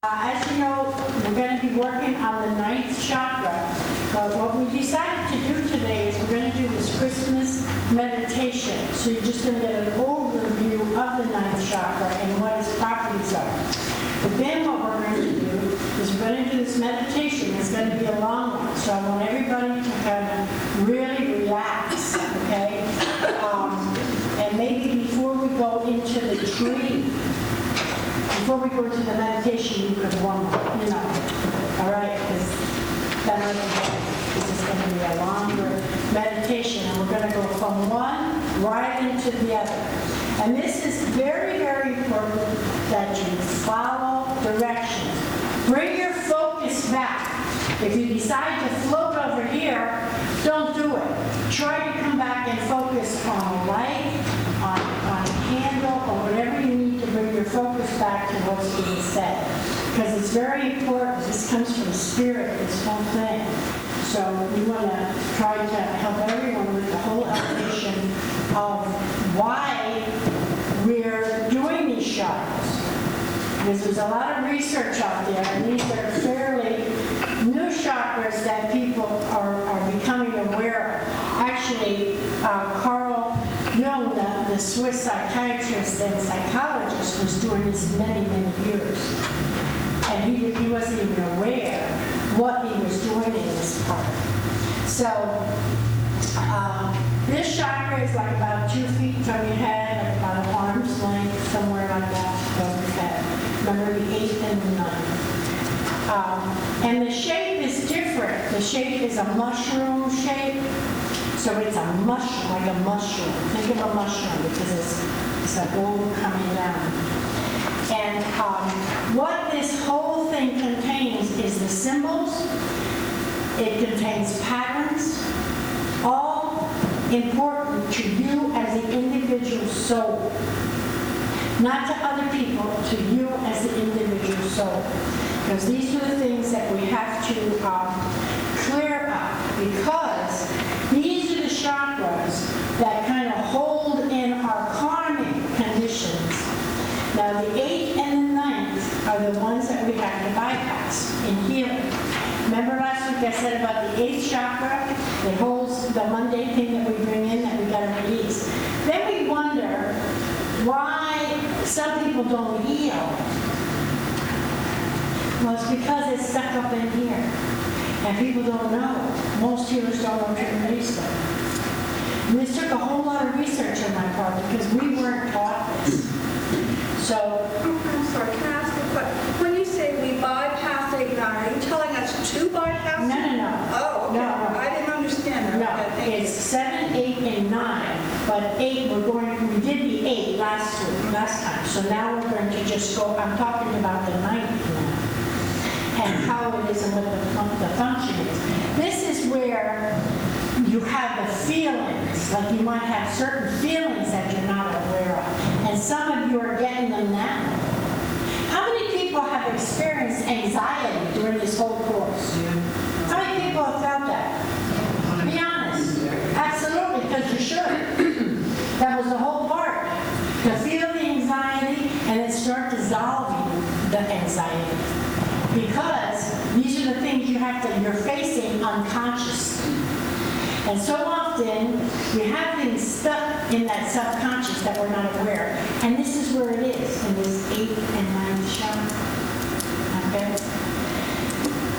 As you know, we're going to be working on the ninth chakra. But what we decided to do today is we're going to do this Christmas meditation. So you're just going to get an overview of the ninth chakra and what its properties are. But then what we're going to do is we're going to do this meditation. It's going to be a long one. So I want everybody to kind of really relax, okay? And maybe before we go into the tree, before we go into the meditation, you could warm up, all right? Because this is going to be a longer meditation, and we're going to go from one right into the other. And this is very, very important that you follow directions. Bring your focus back. If you decide to float over here, don't do it. Try to come back and focus on a light, on a candle, or whatever you need to bring your focus back to what's being said. Because it's very important. This comes from spirit, this whole thing. So we want to try to help everyone with the whole elevation of why we're doing these chakras. Because there's a lot of research out there, and these are fairly new chakras that people are becoming aware of. Actually, Carl Jung, the Swiss psychiatrist and psychologist, was doing this many, many years. And he wasn't even aware what he was doing in this part. So, this chakra is like about 2 feet from your head, like about an arm's length, somewhere like that above your head. Remember the 8th and the 9th. And the shape is different. The shape is a mushroom shape. So it's a mushroom, like a mushroom. Think of a mushroom because it's a bowl coming down. And what this whole thing contains is the symbols. It contains patterns, all important to you as the individual soul. Not to other people, to you as the individual soul. Because these are the things that we have to clear up, because these are the chakras that kind of hold in our karmic conditions. Now the 8th and the 9th are the ones that we have to bypass in healing. Remember last week I said about the 8th chakra? It holds the mundane thing that we bring in that we got to release. Then we wonder why some people don't heal. Well, it's because it's stuck up in here. And people don't know. Most healers don't know to release them. And this took a whole lot of research on my part because we weren't taught this. So, I'm sorry, can I ask a question? When you say we bypass 8 and 9, are you telling us to bypass? no. Oh, okay. No. I didn't understand that. No, it's 7, 8, and 9. But 8, we did the 8 last time. So now we're going to just go, I'm talking about the 9th now. And how it is and what the function is. This is where you have the feelings, like you might have certain feelings that you're not aware of. And some of you are getting them now. How many people have experienced anxiety during this whole course? How many people have felt that? Be honest. Absolutely, because you should. That was the whole part. To feel the anxiety and then start dissolving the anxiety. Because these are the things you're facing unconsciously. And so often, we have things stuck in that subconscious that we're not aware. And this is where it is, in this 8th and 9th chakra. Okay?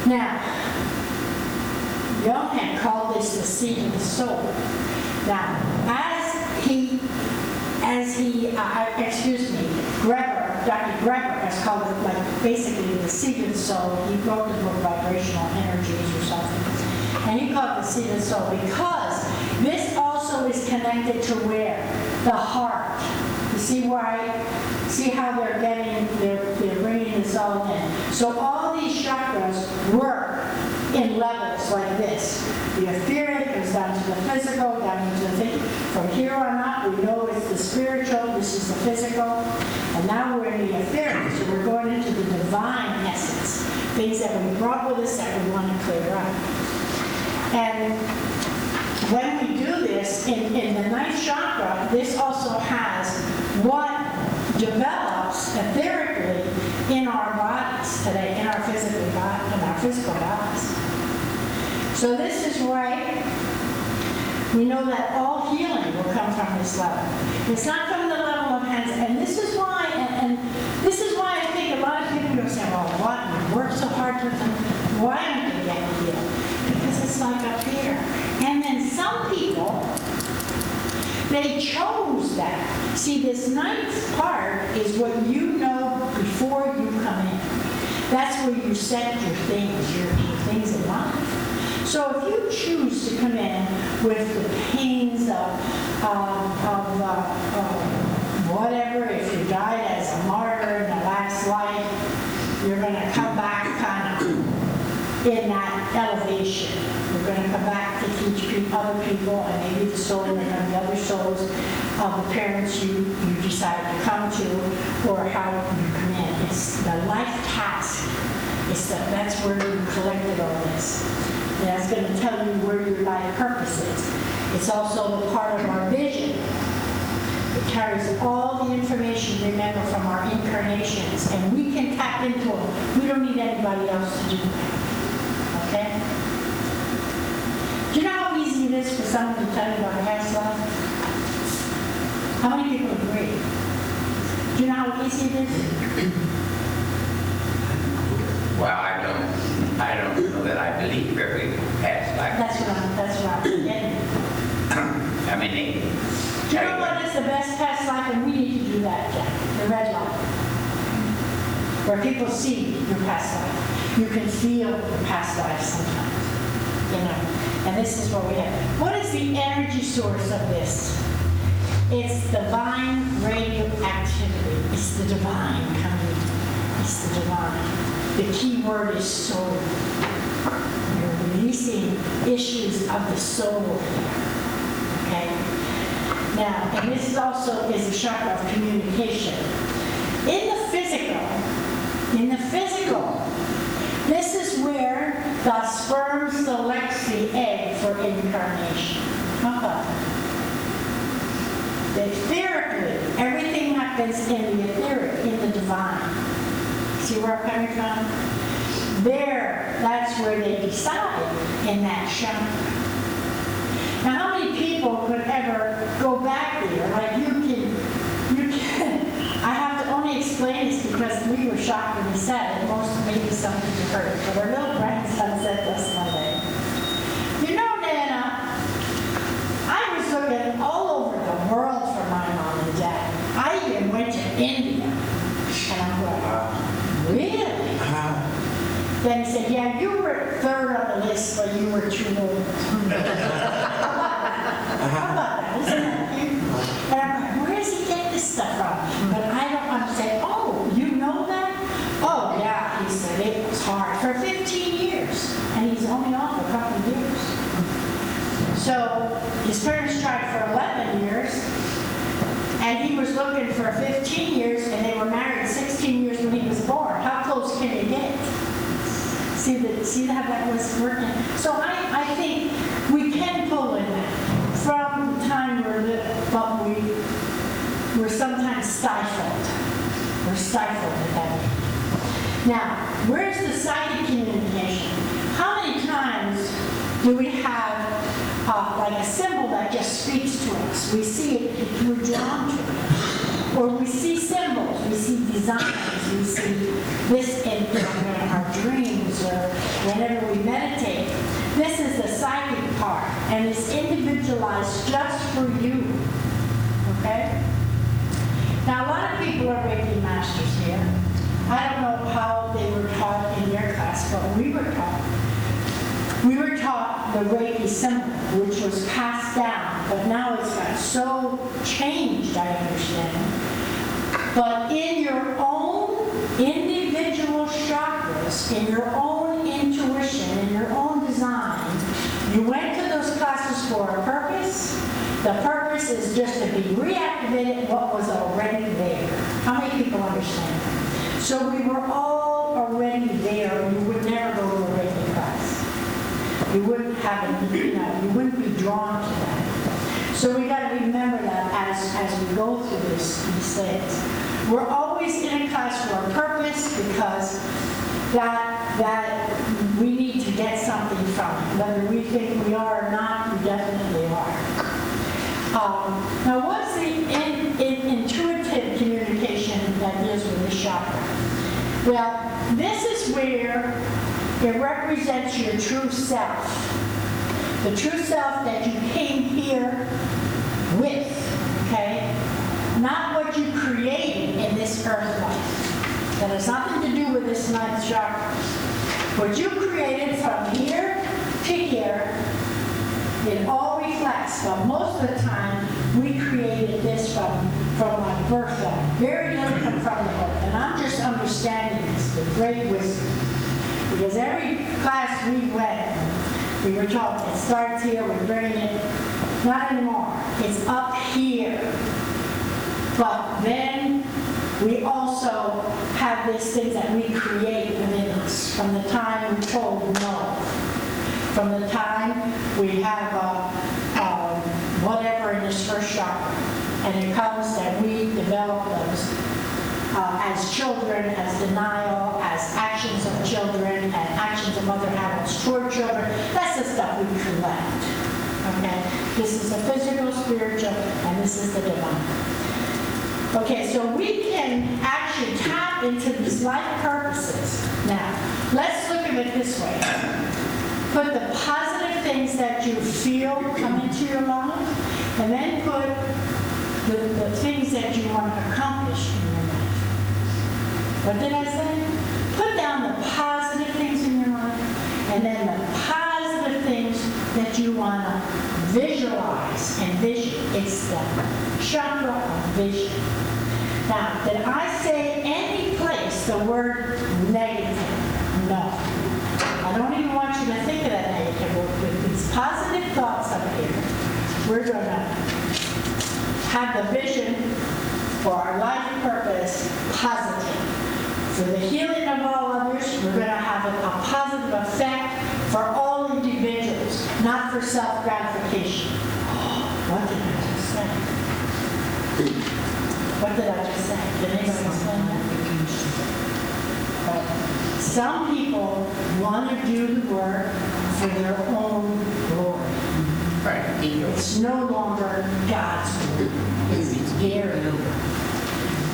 Now, Jung had called this the seat of the soul. Now, Dr. Greber has called it like basically the seat of the soul. He wrote the book Vibrational Energies or something. And he called it the seat of the soul because this also is connected to where? The heart. You see how they're bringing this all in. So all these chakras work in levels like this. The etheric goes down to the physical, down into the thing. From here on out, we know it's the spiritual, this is the physical, and now we're in the etheric, so we're going into the divine essence, things that we brought with us that we want to clear up. And when we do this, in the ninth chakra, this also has what develops etherically in our bodies today, in our physical bodies. So this is why we know that all healing will come from this level. It's not from the level of hands, and this is why, and this is why I think a lot of people are saying, well, what? We work so hard for them. Why aren't they getting healed? Because it's like up here. And then some people, they chose that. See, this ninth part is what you know before you come in. That's where you set your things in life. So if you choose to come in with the pains of whatever, if you died as a martyr in the last life, you're going to come back kind of in that elevation. You're going to come back to teach other people, and maybe the soul and the other souls of the parents you decide to come to, or how you come in. It's the life task. That's where you collected all this. And that's going to tell you where your life purpose is. It's also the part of our vision. It carries all the information, remember, from our incarnations, and we can tap into them. We don't need anybody else to do that. Okay? Do you know how easy it is for someone to tell you about a past life? How many people agree? Do you know how easy it is? Well, I don't know that I believe every past life. That's what I'm getting. I mean, Do you know what is the best past life? And we need to do that, Jack. The red light. Where people see your past life. You can feel your past life sometimes. You know. And this is what we have. What is the energy source of this? It's divine radioactivity. It's the divine coming. It's the divine. The key word is soul. You're releasing issues of the soul here. Okay? Now, and this is also is a chakra of communication. In the physical, this is where the sperm selects the egg for incarnation. How about that? Etherically, everything happens in the etheric, in the divine. See where I'm coming from? There, that's where they decide in that chakra. Now, how many people could ever go back there? Like you can, I have to only explain this because we were shocked when he said it. Maybe some of you heard it, but our little grandson said this one day. You know, Nana, I was looking all over the world for my mom and dad. I even went to India. And I'm going, really? Then he said, yeah, you were third on the list, but you were too old. How about that? Isn't that cute? And I'm like, where does he get this stuff from? But I'm saying, oh, you know that? Oh, yeah, he said, it was hard. For 15 years. And he's only off a couple of years. So his parents tried for 11 years. And he was looking for 15 years, and they were married 16 years when he was born. How close can you get? See how that was working? So I think we can pull in that from the time we're little, but we're sometimes stifled. We're stifled at that. Now, where's the psychic communication? How many times do we have like a symbol that just speaks to us? We see it, we're drawn to it. Or we see symbols, we see designs, we see this in our dreams or whenever we meditate. This is the psychic part, and it's individualized just for you. Okay? Now, a lot of people are Reiki masters here. I don't know how they were taught in their class, but we were taught. We were taught the Reiki symbol, which was passed down, but now it's got so changed, I understand. But in your own individual chakras, in your own intuition, in your own design, you went to those classes for a purpose. The purpose is just to be reactivated what was already there. How many people understand that? So we were all already there, and you would never go to a Reiki class. You wouldn't have you wouldn't be drawn to that. So we got to remember that as we go through these things. We're always in a class for a purpose because that we need to get something from it. Whether we think we are or not, we definitely are. Now, what's the intuitive communication that deals with this chakra? Well, this is where it represents your true self. The true self that you came here with, okay? Not what you created in this earth life. That has nothing to do with this ninth chakra. What you created from here to here, it all reflects, but most of the time, we created this from my birth life. Very little come from the birth. And I'm just understanding this with great wisdom. Because every class we went, we were taught it starts here, we bring it. Not anymore. It's up here. But then we also have these things that we create within us from the time we're told no. From the time we have whatever in this first chakra. And it comes that we develop those as children, as denial, as actions of children, and actions of other adults toward children. That's the stuff we collect. Okay? This is the physical, spiritual, and this is the divine. Okay, so we can actually tap into these life purposes. Now, let's look at it this way. Put the positive things that you feel come into your life, and then put the things that you want to accomplish in your life. What did I say? Put down the positive things in your life, and then the positive things that you want to visualize and vision. It's the chakra of vision. Now, did I say any place the word negative? No. I don't even want you to think of that negative word. With these positive thoughts up here, we're going to have the vision for our life purpose positive. For the healing of all others, we're going to have a positive effect for all individuals, not for self-gratification. What did I just say? What did I just say? Did anyone explain that? Some people want to do the work for their own glory. Right. It's no longer God's glory. It's their glory.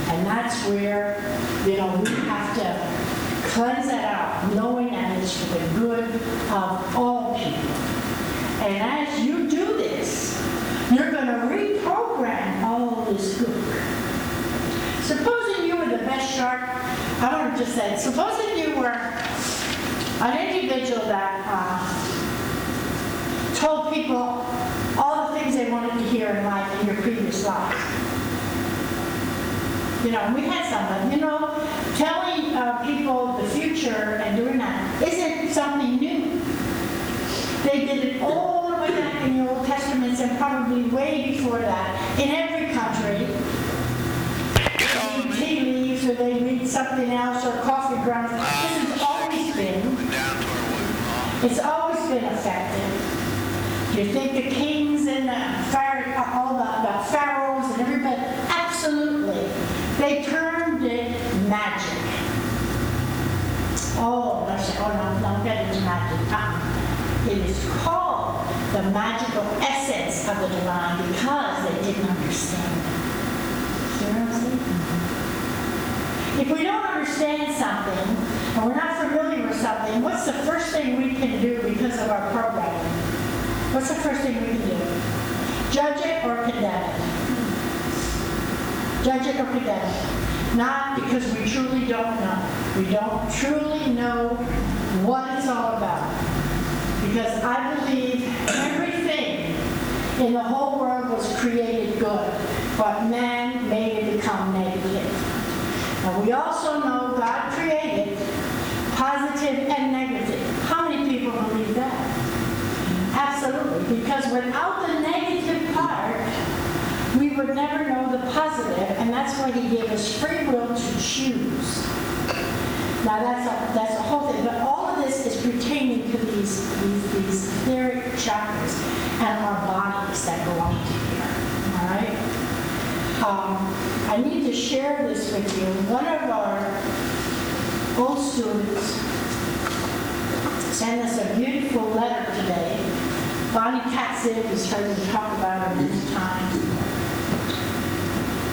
And that's where, we have to cleanse that out, knowing that it's for the good of all people. And as you do this, you're going to reprogram all of this good. Supposing you were the best shark, I want to just say, supposing you were an individual that told people all the things they wanted to hear in life in your previous life. We had some, telling people the future and doing that isn't something new. They did it all the way back in the Old Testaments and probably way before that in every country. They read tea leaves or they read something else or coffee grounds. This has always been. It's always been effective. You think the kings and all the pharaohs and everybody, absolutely. They termed it magic. Oh, I said, no, that is magic. It is called the magical essence of the divine because they didn't understand it. See what I'm saying? If we don't understand something, and we're not familiar with something, what's the first thing we can do because of our programming? What's the first thing we can do? Judge it or condemn it? Judge it or condemn it. Not because we truly don't know. We don't truly know what it's all about. Because I believe everything in the whole world was created good, but man made it become negative. And we also know God created positive and negative. How many people believe that? Absolutely. Because without the negative part, we would never know the positive, and that's why he gave us free will to choose. Now that's a whole thing, but all of this is pertaining to these etheric chakras and our bodies that belong to here. All right. I need to share this with you. One of our old students sent us a beautiful letter today. Bonnie Katzib has heard me talk about her many times.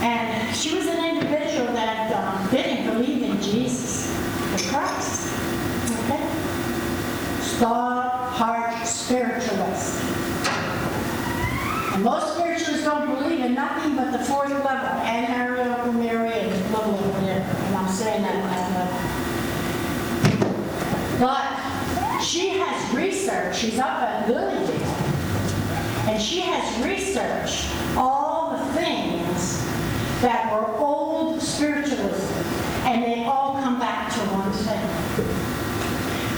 And she was an individual that didn't believe in Jesus, the Christ. Okay? Star, heart, spiritualist. And most spiritualists don't believe in nothing but the fourth level, and Harry, Uncle Mary, and level of whatever. And I'm saying that level. But she has researched. She's up at Lilydale, and she has researched all the things that were old spiritualism, and they all come back to one thing.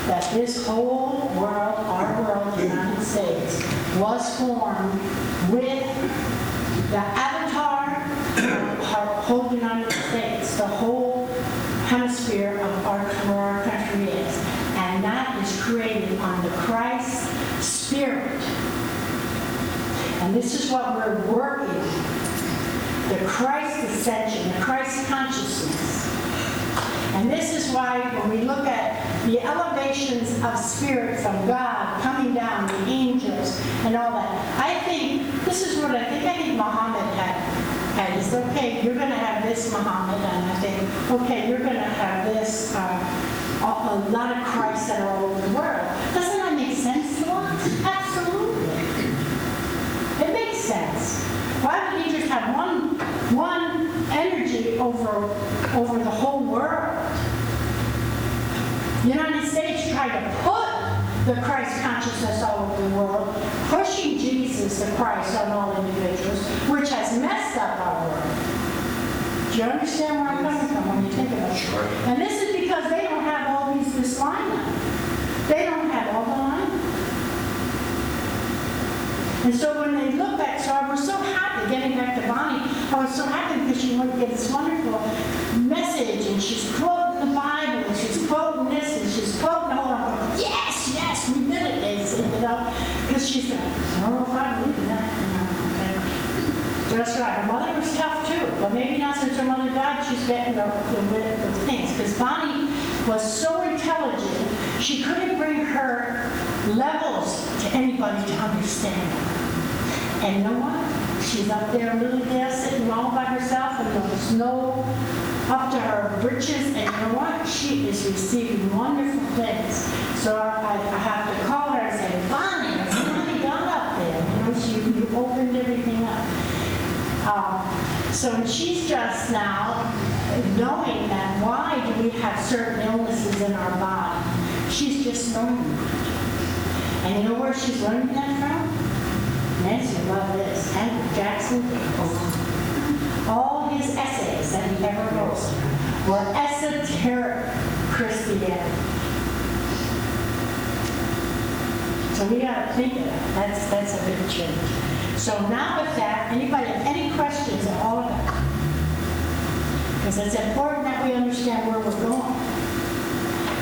That this whole world, our world, the United States, was formed with the avatar of our whole United States, the whole hemisphere of where our country is. And that is created on the Christ Spirit. And this is what we're working, the Christ ascension, the Christ consciousness. And this is why when we look at the elevations of spirit from God coming down, the angels and all that, I think, this is what I think Muhammad had. He said, okay, you're going to have this, Muhammad, and I think, okay, you're going to have this, a lot of Christs that are all over the world. Doesn't that make sense to us? Absolutely. It makes sense. Why would he just have one energy over the whole world? The United States tried to put the Christ consciousness all over the world, pushing Jesus, the Christ, on all individuals, which has messed up our world. Do you understand where I'm coming from when you think about it? Sure. And this is because they don't have all this lineup. They don't have all the lineup. And so when they look back, so I was so happy, getting back to Bonnie, I was so happy because she would get this wonderful message, and she's quoting the Bible, and she's quoting this, and she's quoting the whole thing. Yes, we did it, they said, because she's like, I don't know if I believe in that. Okay. That's right, her mother was tough too, but maybe not since her mother died, she's getting the things, because Bonnie was so intelligent, she couldn't bring her levels to anybody to understand. And you know what? She's up there, little there, sitting all by herself, and the snow up to her britches, and you know what? She is receiving wonderful things. So I have to call her and say, Bonnie, what's Bonnie got up there? You know, you opened everything up. So she's just now knowing that why do we have certain illnesses in our body? She's just knowing that. And you know where she's learning that from? Nancy will love this. Andrew Jackson. All his essays that he ever wrote were esoteric Christianity. So we got to think of that. That's a big change. So now with that, anybody have any questions at all about it? Because it's important that we understand where we're going.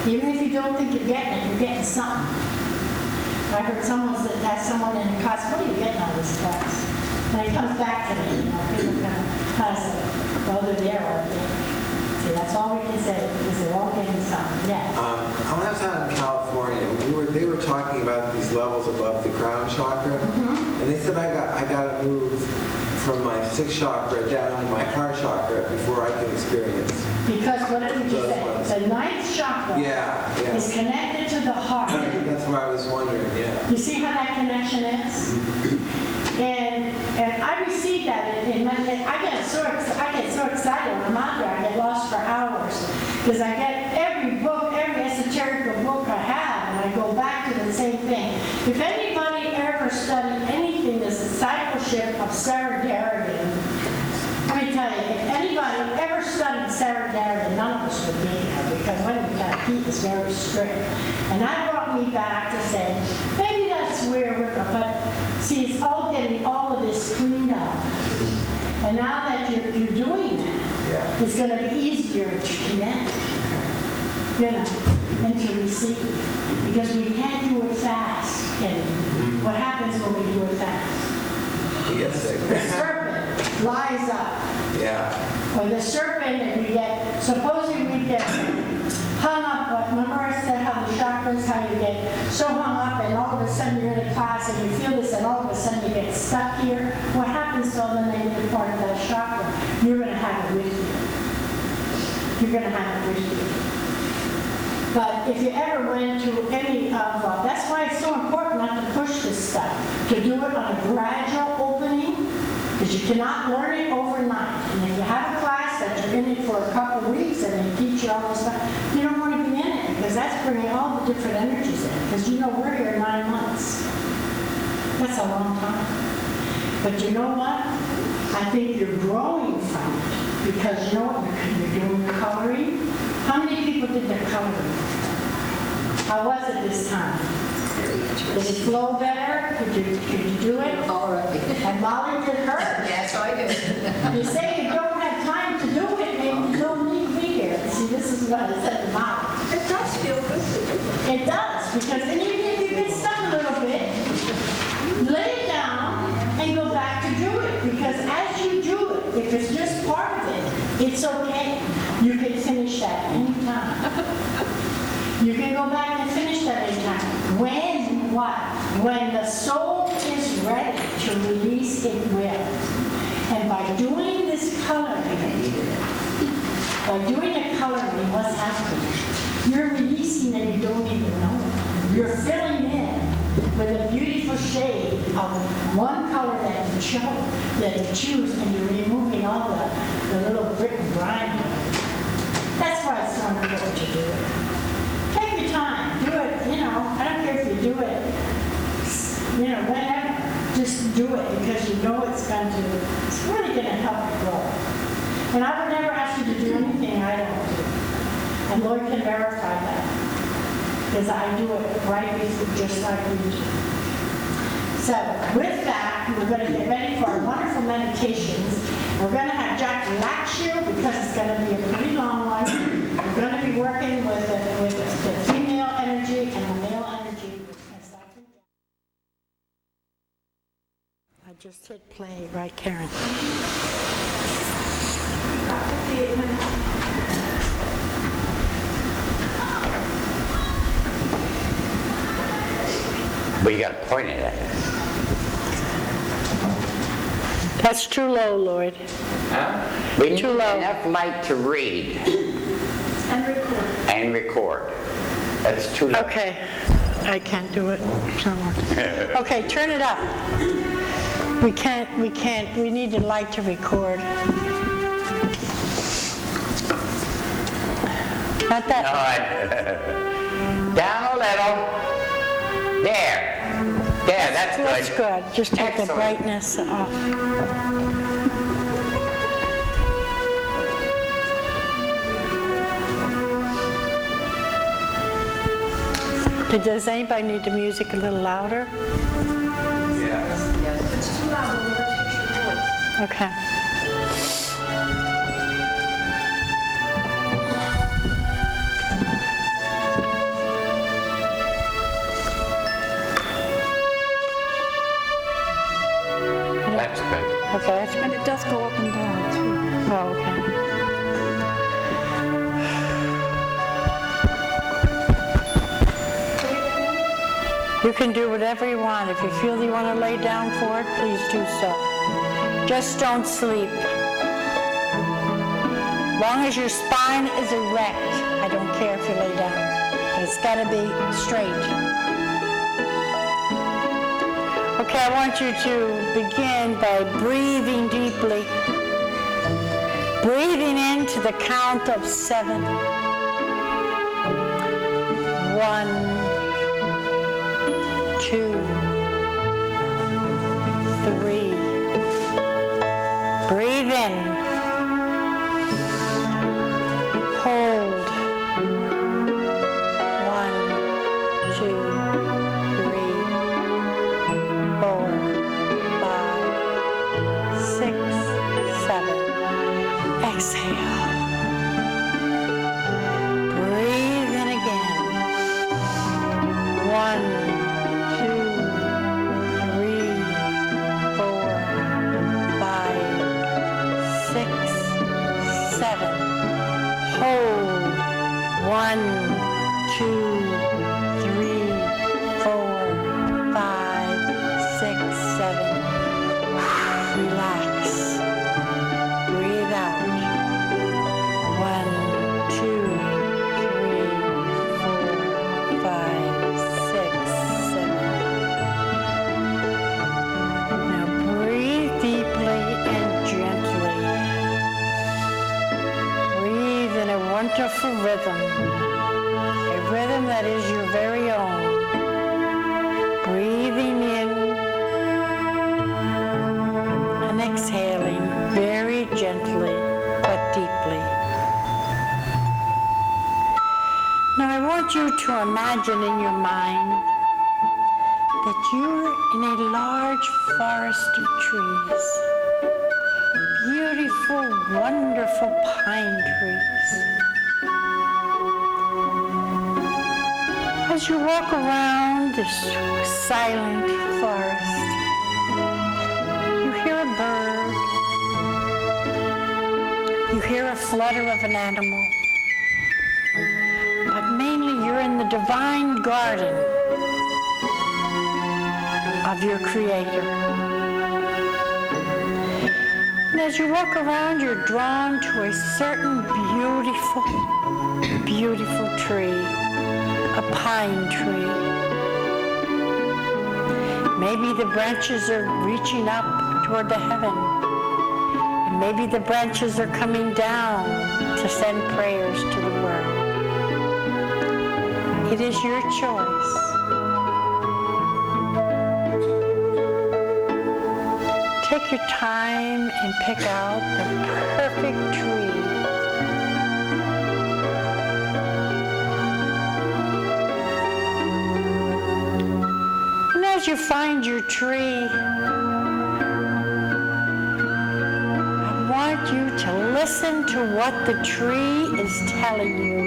Even if you don't think you're getting it, you're getting something. I heard someone that has someone in the class, what are you getting out of this class? And it comes back to me, people kind of say, well, they're there, aren't they? See, that's all we can say, is they're all getting something. Yeah. Allentown in California, they were talking about these levels above the crown chakra, and they said I got to move from my sixth chakra down to my heart chakra before I can experience. Because what did you say? The ninth chakra is connected to the heart. That's what I was wondering, yeah. You see how that connection is? And I received that, and I get so excited when I'm out there. I get lost for hours because I get every book, every esoteric book I have, and I go back to the same thing. If anybody ever studied anything, the discipleship of Sarah Darrigan, let me tell you, if anybody ever studied Sarah Darrigan, none of us would be here because when we got he is very strict. And that brought me back to say, maybe that's where we're going, but see, it's all getting all of this cleaned up. And now that you're doing that, it's going to be easier to connect, you know, and to receive. Because we can't do it fast. And what happens when we do it fast? You get sick. The serpent lies up. Yeah. Or the serpent, if you get, supposing we get hung up, but remember I said how the chakras, how you get so hung up and all of a sudden you're in a class and you feel this and all of a sudden you get stuck here. What happens to all the negative part of that chakra? You're going to have it with you. You're going to have it with you. But if you ever went to any of, that's why it's so important not to push this stuff, to do it on a gradual opening, because you cannot learn it overnight. And if you have a class that you're in it for a couple of weeks and they teach you all this stuff, you don't want to be in it, because that's bringing all the different energies in. Because you know we're here 9 months. That's a long time. But you know what? I think you're growing from it, because you know what? You're doing coloring. How many people did their coloring? How was it this time? Did it flow better? Could you do it? All right. And Molly did hers. Yes, I did. You say you don't have time to do it, maybe you don't need to be here. See, this is what I said to Molly. It does feel good to do. It does, because and even if you get stuck a little bit, lay it down and go back to do it. Because as you do it, if it's just part of it, it's okay. You can finish that anytime. You can go back and finish that anytime. When what? When the soul is ready to release, it will. And by doing this coloring, what's happening? You're releasing and you don't even know it. You're filling in with a beautiful shade of one color that you choose, and you're removing all the little brick and grime. That's why it's so important to do it. Take your time, do it, I don't care if you do it, whenever. Just do it, because you know it's really going to help you grow. And I would never ask you to do anything I don't do. And Lloyd can verify that, because I do it right with you, just like you do. So with that, we're going to get ready for our wonderful meditations. We're going to have Jack relax you, because it's going to be a pretty long one. We're going to be working with the female energy and the male energy. I just hit play, right, Karen? But you got to point it at it. That's too low, Lloyd. Huh? We need Too low. enough light to read And record. and record. That's too low. Okay, I can't do it. Okay, turn it up. We can't, we need the light to record. Not that. No, down a little. There. There, that's good. That's good. Just take the Excellent. brightness off. Does anybody need the music a little louder? Yes. It's too loud, we're going to fix your voice. Okay. That's good. Okay, that's And good. it does go up and down, too. Oh, okay. You can do whatever you want. If you feel you want to lay down for it, please do so. Just don't sleep. Long as your spine is erect, I don't care if you lay down. But it's got to be straight. Okay, I want you to begin by breathing deeply. Breathing into the count of 7. 1, 2, 3. Breathe in. Hold. 1, 2, 3, 4, 5, 6, 7. Exhale. Breathe in again. 1, 2, 3, 4, 1, 2, 3, 4, 5, 6, 7. Relax. Breathe out. 1, 2, 3, 4, 5, 6, 7. Now breathe deeply and gently. Breathe in a wonderful rhythm. A rhythm that is your very own. Breathing in and exhaling very gently but deeply. Now I want you to imagine in your mind that you're in a large forest of trees. Beautiful, wonderful pine trees. As you walk around this silent forest, you hear a bird, you hear a flutter of an animal, but mainly you're in the divine garden of your Creator. And as you walk around, you're drawn to a certain beautiful, beautiful tree, a pine tree. Maybe the branches are reaching up toward the heaven, and maybe the branches are coming down to send prayers to the world. It is your choice. Take your time and pick out the perfect tree. And as you find your tree, I want you to listen to what the tree is telling you.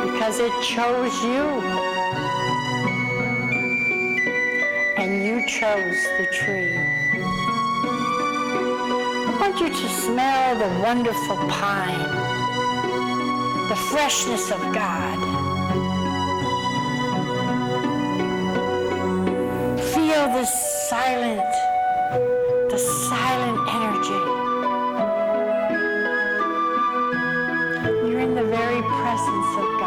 Because it chose you. And you chose the tree. I want you to smell the wonderful pine, the freshness of God. Feel the silent energy. You're in the very presence of God.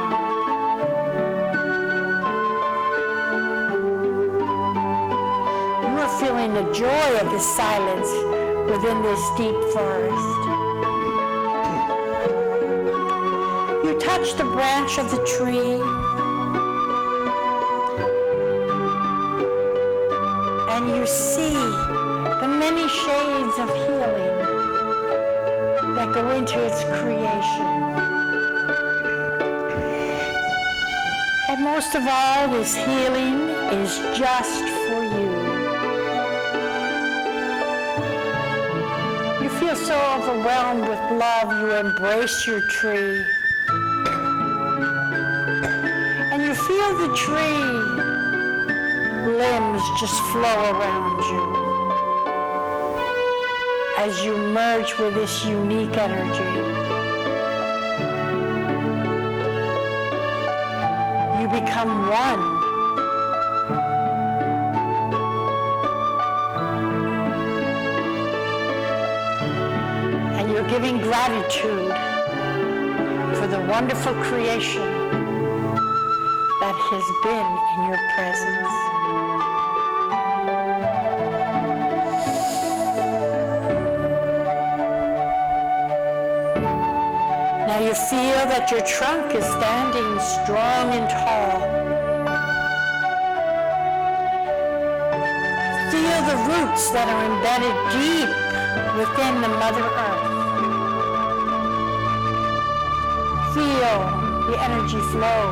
Feeling the joy of the silence within this deep forest. You touch the branch of the tree and you see the many shades of healing that go into its creation. And most of all, this healing is just for you. You feel so overwhelmed with love, you embrace your tree. And you feel the tree limbs just flow around you as you merge with this unique energy. You become one. You're giving gratitude for the wonderful creation that has been in your presence. Now you feel that your trunk is standing strong and tall. Feel the roots that are embedded deep within the Mother Earth. Feel the energy flow.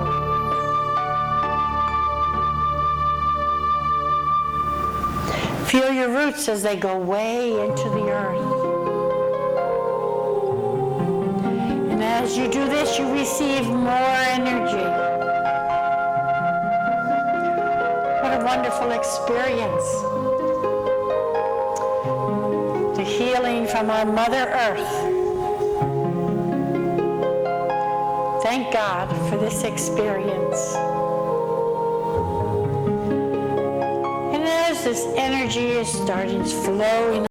Feel your roots as they go way into the earth. And as you do this, you receive more energy. What a wonderful experience. The healing from our Mother Earth Thank God for this experience. And as this energy is starting to flow in